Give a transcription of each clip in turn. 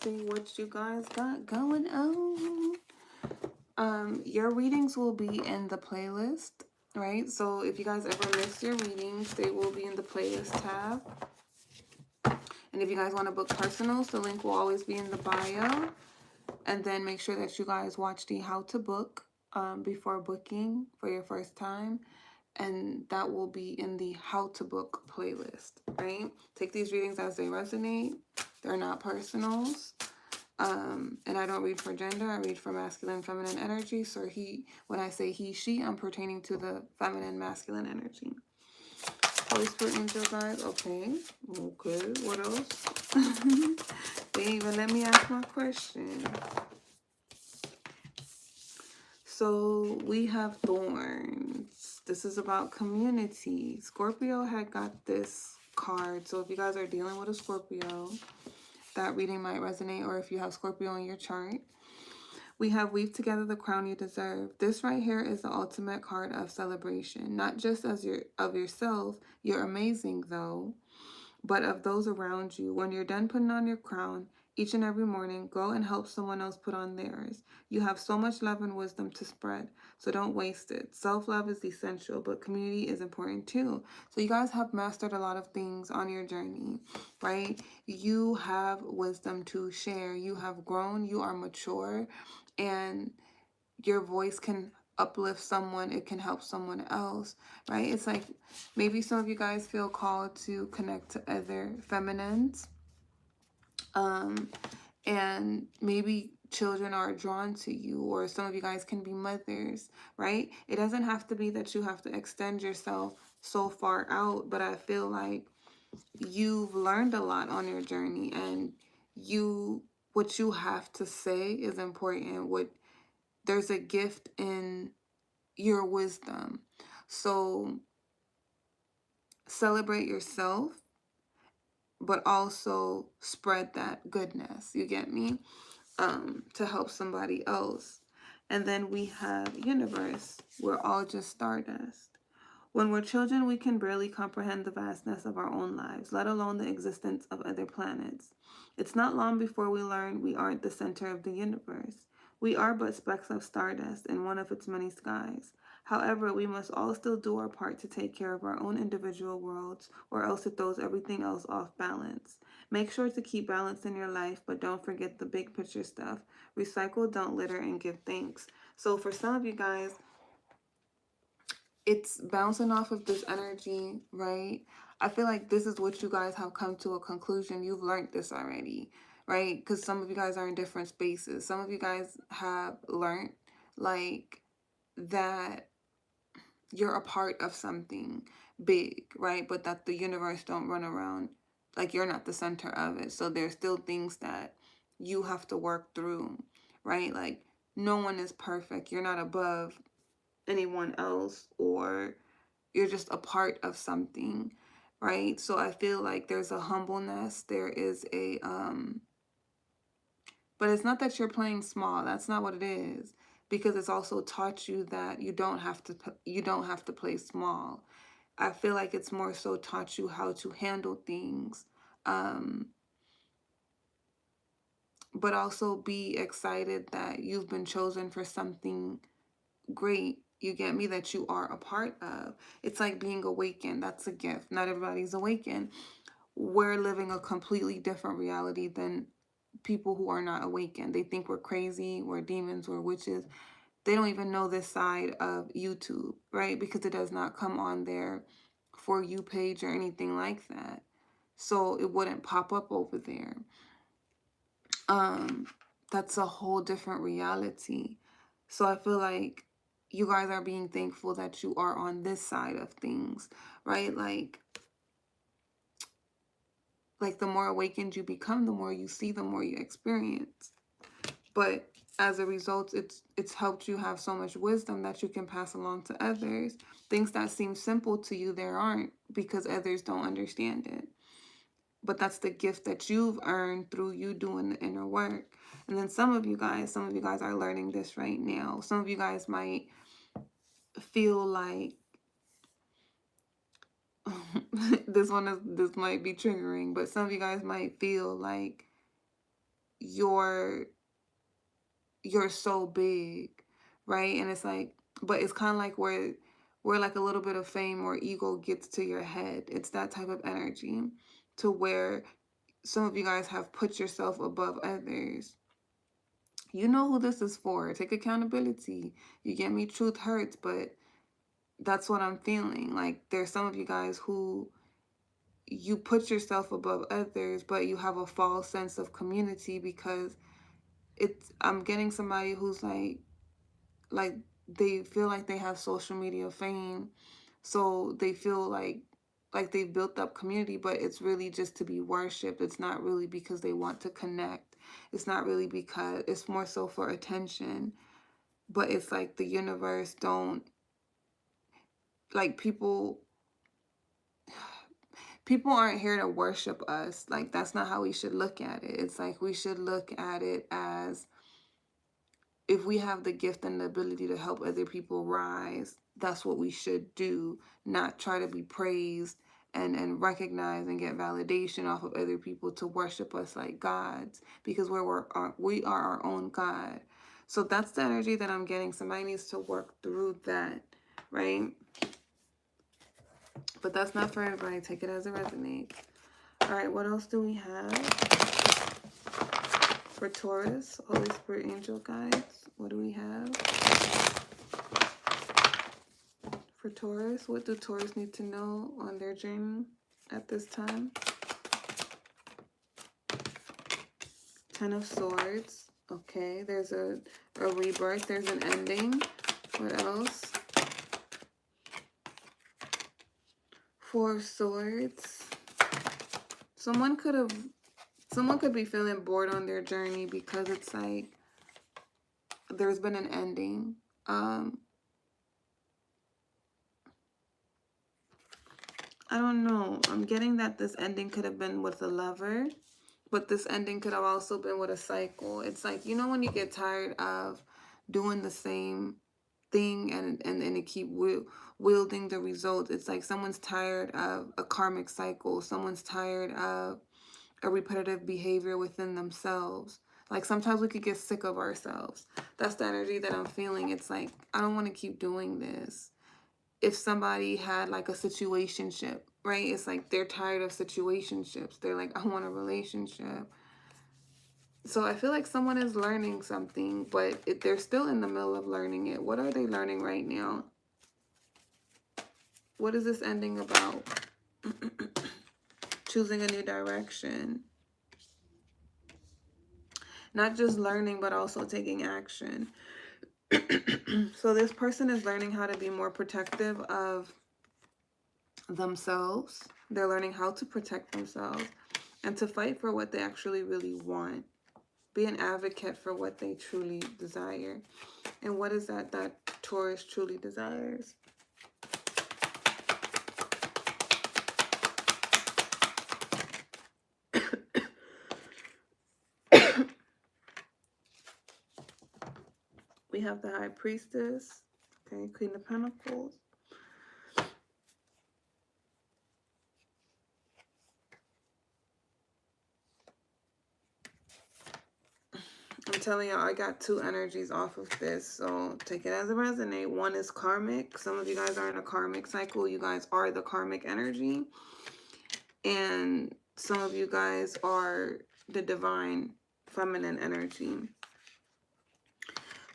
see what you guys got going on. Your readings will be in the playlist, right? So if you guys ever miss your readings, they will be in the playlist tab. And if you guys want to book personals, the link will always be in the bio. And then make sure that you guys watch the how to book before booking for your first time. And that will be in the how to book playlist, right? Take these readings as they resonate. They're not personals. And I don't read for gender. I read for masculine, feminine energy. So when I say he, she, I'm pertaining to the feminine, masculine energy. Holy Spirit angel guys. Okay. What else? They didn't even let me ask my question. So we have thorns. This is about community. Scorpio had got this card. So if you guys are dealing with a Scorpio, that reading might resonate, or if you have Scorpio in your chart. We have weave together the crown you deserve. This right here is the ultimate card of celebration, not just of yourself. You're amazing though, but of those around you. When you're done putting on your crown, each and every morning, go and help someone else put on theirs. You have so much love and wisdom to spread, so don't waste it. Self-love is essential, but community is important too. So you guys have mastered a lot of things on your journey, right? You have wisdom to share. You have grown. You are mature, and your voice can uplift someone. It can help someone else, right? It's like maybe some of you guys feel called to connect to other feminines, and maybe children are drawn to you, or some of you guys can be mothers, right? It doesn't have to be that you have to extend yourself so far out, but I feel like you've learned a lot on your journey, and what you have to say is important. There's a gift in your wisdom. So celebrate yourself, but also spread that goodness. You get me? To help somebody else. And then we have universe. We're all just stardust. When we're children, we can barely comprehend the vastness of our own lives, let alone the existence of other planets. It's not long before we learn we aren't the center of the universe. We are but specks of stardust in one of its many skies. However, we must all still do our part to take care of our own individual worlds, or else it throws everything else off balance. Make sure to keep balance in your life, but don't forget the big picture stuff. Recycle, don't litter, and give thanks. So for some of you guys, it's bouncing off of this energy, right? I feel like this is what you guys have come to a conclusion. You've learned this already, right? Because some of you guys are in different spaces. Some of you guys have learned like that you're a part of something big, right? But that the universe don't run around, like you're not the center of it. So there's still things that you have to work through, right? Like no one is perfect. You're not above anyone else, or you're just a part of something, right? So I feel like there's a humbleness. There is a but it's not that you're playing small. That's not what it is, because it's also taught you that you don't have to play small. I feel like it's more so taught you how to handle things, but also be excited that you've been chosen for something great. You get me? That you are a part of. It's like being awakened. That's a gift. Not everybody's awakened. We're living a completely different reality than people who are not awakened. They think we're crazy, we're demons, we're witches. They don't even know this side of YouTube, right? Because it does not come on their For You page or anything like that. So it wouldn't pop up over there. That's a whole different reality. So I feel like you guys are being thankful that you are on this side of things, right? Like the more awakened you become, the more you see, the more you experience. But as a result, it's helped you have so much wisdom that you can pass along to others. Things that seem simple to you, there aren't, because others don't understand it. But that's the gift that you've earned through you doing the inner work. And then some of you guys are learning this right now. Some of you guys might feel like this might be triggering, but some of you guys might feel like you're so big, right? And it's like, but it's kind of like where like a little bit of fame or ego gets to your head. It's that type of energy, to where some of you guys have put yourself above others. You know who this is for. Take accountability. You get me? Truth hurts, but that's what I'm feeling. Like, there's some of you guys who you put yourself above others, but you have a false sense of community, because I'm getting somebody who's like they feel like they have social media fame, so they feel like they've built up community, but it's really just to be worshipped. It's not really because they want to connect. It's not really because, it's more so for attention. But it's like the universe don't, like, people aren't here to worship us. Like, that's not how we should look at it. It's like we should look at it as, if we have the gift and the ability to help other people rise, that's what we should do, not try to be praised and recognize and get validation off of other people to worship us like gods, because we are our own God. So that's the energy that I'm getting. Somebody needs to work through that, right? But that's not for everybody. Take it as it resonates. All right, what else do we have for Taurus? Holy Spirit, angel guides. What do we have for Taurus? What do Taurus need to know on their journey at this time? Ten of Swords. Okay, there's a rebirth. There's an ending. What else? Four of Swords. Someone could be feeling bored on their journey, because it's like there's been an ending. I don't know. I'm getting that this ending could have been with a lover, but this ending could have also been with a cycle. It's like, you know, when you get tired of doing the same thing and it keep wielding the results. It's like someone's tired of a karmic cycle. Someone's tired of a repetitive behavior within themselves. Like, sometimes we could get sick of ourselves. That's the energy that I'm feeling. It's like, I don't want to keep doing this. If somebody had like a situationship, right? It's like they're tired of situationships. They're like, I want a relationship. So I feel like someone is learning something, but they're still in the middle of learning it. What are they learning right now? What is this ending about? Choosing a new direction. Not just learning, but also taking action. So this person is learning how to be more protective of themselves. They're learning how to protect themselves and to fight for what they actually really want. Be an advocate for what they truly desire. And what is that Taurus truly desires? We have the High Priestess. Okay, Queen of Pentacles. I'm telling y'all, I got two energies off of this, so take it as it resonates. One is karmic. Some of you guys are in a karmic cycle. You guys are the karmic energy. And some of you guys are the divine feminine energy.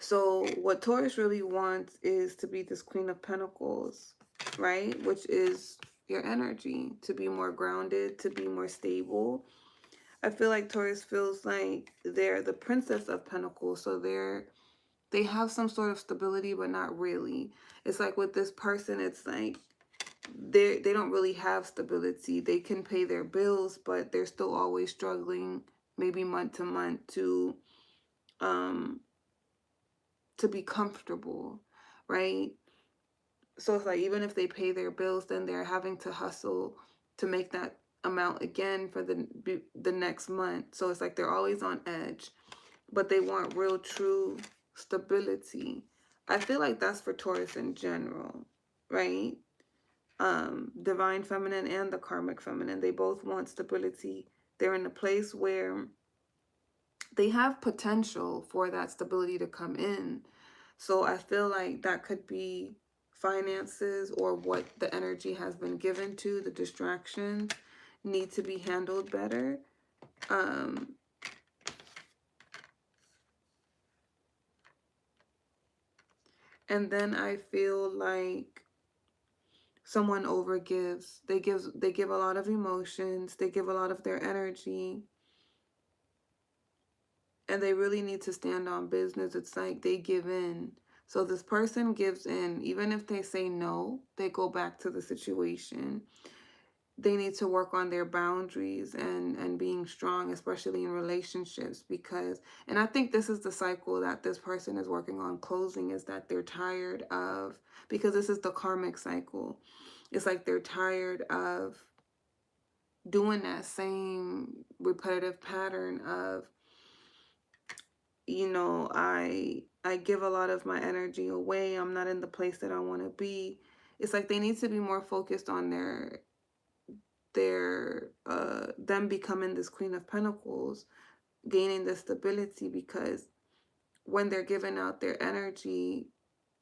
So what Taurus really wants is to be this Queen of Pentacles, right? Which is your energy, to be more grounded, to be more stable. I feel like Taurus feels like they're the Princess of Pentacles. So they have some sort of stability, but not really. It's like with this person, it's like they don't really have stability. They can pay their bills, but they're still always struggling, maybe month to month, to be comfortable, right? So it's like, even if they pay their bills, then they're having to hustle to make that amount again for the next month. So it's like they're always on edge, but they want real, true stability. I feel like that's for Taurus in general, right? Divine feminine and the karmic feminine, they both want stability. They're in a place where they have potential for that stability to come in. So I feel like that could be finances, or what the energy has been given to, the distractions need to be handled better. And then I feel like someone overgives. They give a lot of emotions, they give a lot of their energy, and they really need to stand on business. It's like they give in. So this person gives in. Even if they say no, they go back to the situation. They need to work on their boundaries and being strong, especially in relationships, because, and I think this is the cycle that this person is working on closing, is that they're tired of, because this is the karmic cycle. It's like they're tired of doing that same repetitive pattern of, you know, I give a lot of my energy away. I'm not in the place that I want to be. It's like they need to be more focused on them becoming this Queen of Pentacles, gaining the stability, because when they're giving out their energy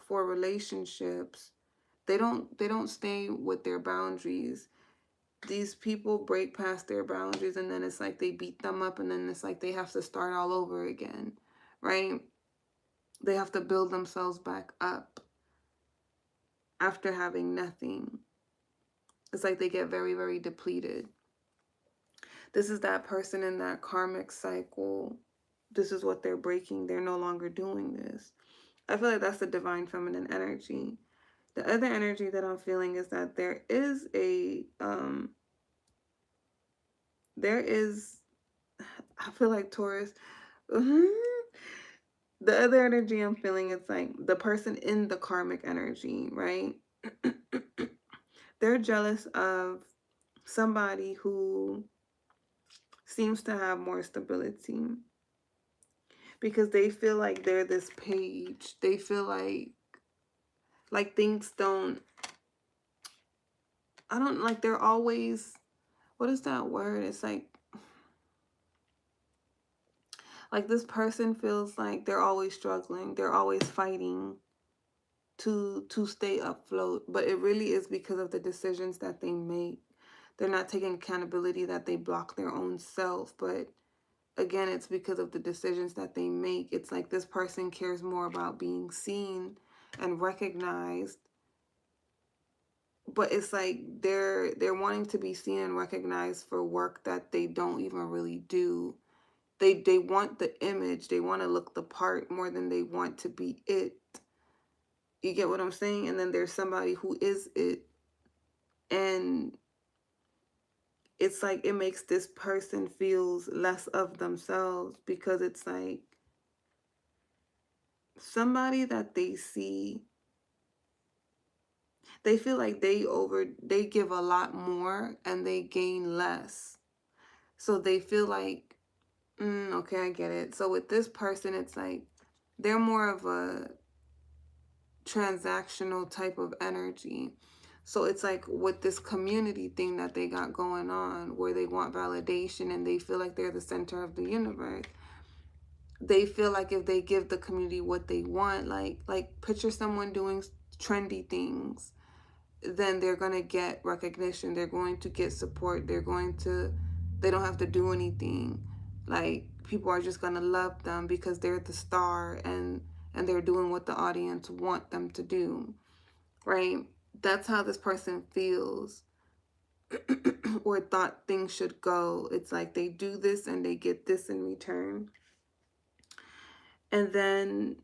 for relationships, they don't stay with their boundaries. These people break past their boundaries, and then it's like they beat them up, and then it's like they have to start all over again, right? They have to build themselves back up after having nothing. It's like they get very, very depleted. This is that person in that karmic cycle. This is what they're breaking. They're no longer doing this. I feel like that's the divine feminine energy. The other energy that I'm feeling is that there is I feel like Taurus. The other energy I'm feeling is like the person in the karmic energy, right? They're jealous of somebody who seems to have more stability, because they feel like they're this page. They feel like things don't, I don't, like they're always, what is that word? It's like this person feels like they're always struggling. They're always fighting to stay afloat, but it really is because of the decisions that they make. They're not taking accountability that they block their own self, but again, it's because of the decisions that they make. It's like this person cares more about being seen and recognized, but it's like they're wanting to be seen and recognized for work that they don't even really do. They want the image, they want to look the part more than they want to be it. You get what I'm saying? And then there's somebody who is it, and it's like it makes this person feels less of themselves, because it's like somebody that they see, they feel like they give a lot more and they gain less. So they feel like, okay, I get it. So with this person, it's like they're more of a transactional type of energy. So it's like with this community thing that they got going on, where they want validation and they feel like they're the center of the universe. They feel like if they give the community what they want, like picture someone doing trendy things, then they're going to get recognition. They're going to get support. They don't have to do anything. Like people are just going to love them because they're the star, and they're doing what the audience want them to do, right? That's how this person feels or thought things should go. It's like they do this and they get this in return. And then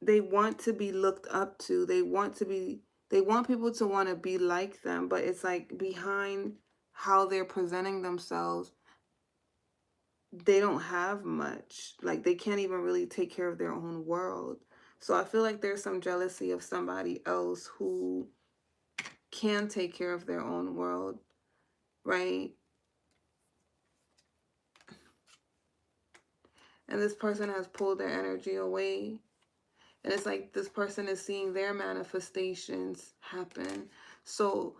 they want to be looked up to. They want people to want to be like them, but it's like behind how they're presenting themselves, they don't have much. Like they can't even really take care of their own world. So I feel like there's some jealousy of somebody else who can take care of their own world, right? And this person has pulled their energy away. And it's like this person is seeing their manifestations happen. So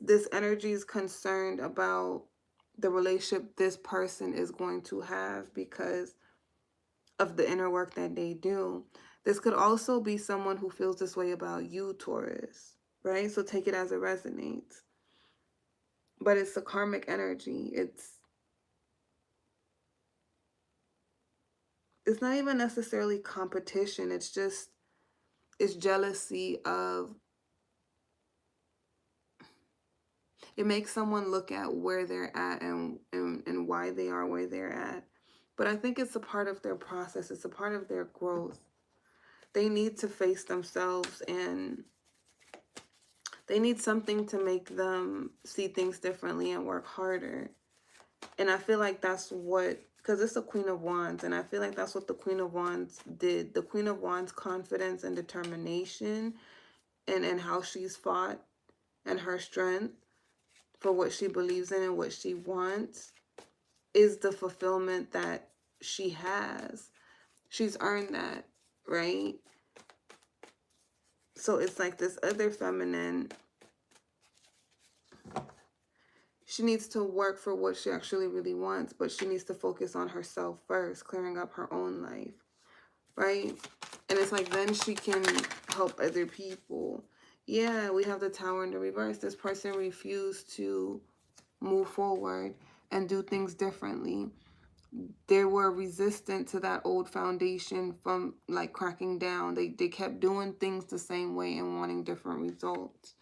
this energy is concerned about the relationship this person is going to have because of the inner work that they do. This could also be someone who feels this way about you, Taurus, right? So take it as it resonates. But it's the karmic energy. It's not even necessarily competition. It's jealousy of, it makes someone look at where they're at and why they are where they're at. But I think it's a part of their process. It's a part of their growth. They need to face themselves, and they need something to make them see things differently and work harder. And I feel like that's what, because it's the Queen of Wands, and I feel like that's what the Queen of Wands did. The Queen of Wands' confidence and determination and how she's fought and her strength for what she believes in and what she wants is the fulfillment that she has. She's earned that, right? So it's like this other feminine, she needs to work for what she actually really wants, but she needs to focus on herself first, clearing up her own life, right? And it's like then she can help other people. Yeah, we have the Tower in the reverse. This person refused to move forward and do things differently. They were resistant to that old foundation from like cracking down. They kept doing things the same way and wanting different results.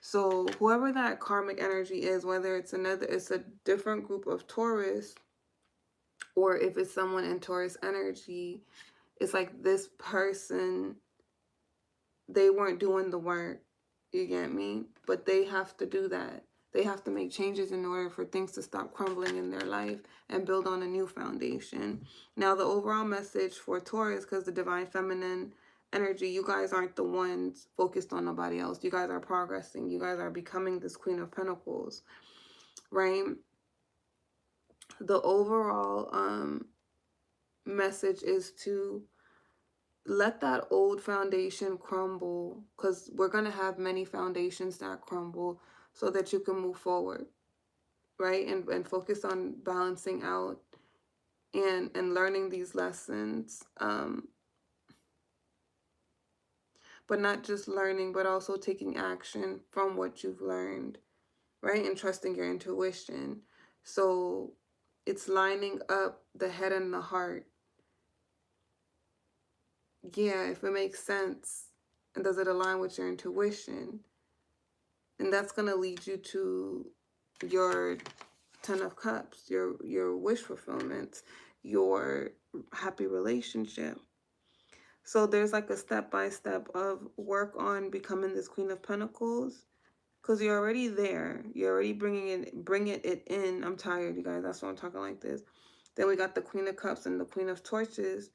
So whoever that karmic energy is, whether it's a different group of Taurus, or if it's someone in Taurus energy, it's like this person, they weren't doing the work. You get me? But they have to do that. They have to make changes in order for things to stop crumbling in their life and build on a new foundation. Now, the overall message for Taurus, because the divine feminine energy, you guys aren't the ones focused on nobody else. You guys are progressing. You guys are becoming this Queen of Pentacles, right? The overall message is to let that old foundation crumble, because we're going to have many foundations that crumble so that you can move forward, right? And focus on balancing out and learning these lessons. But not just learning, but also taking action from what you've learned, right? And trusting your intuition. So it's lining up the head and the heart. Yeah, if it makes sense, and does it align with your intuition? And that's going to lead you to your 10 of Cups, your wish fulfillment, your happy relationship. So there's like a step-by-step of work on becoming this Queen of Pentacles, because you're already there. You're already bringing it in. I'm tired, you guys. That's why I'm talking like this. Then we got the Queen of Cups and the Queen of Torches.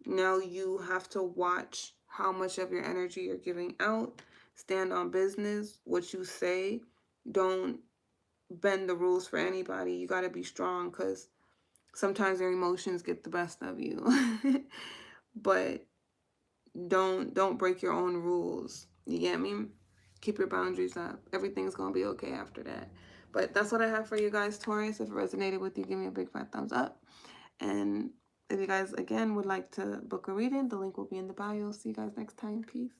Now you have to watch how much of your energy you're giving out. Stand on business. What you say. Don't bend the rules for anybody. You got to be strong, because sometimes your emotions get the best of you. But don't break your own rules. You get me? Keep your boundaries up. Everything's going to be okay after that. But that's what I have for you guys, Taurus. If it resonated with you, give me a big fat thumbs up. And if you guys, again, would like to book a reading, the link will be in the bio. See you guys next time. Peace.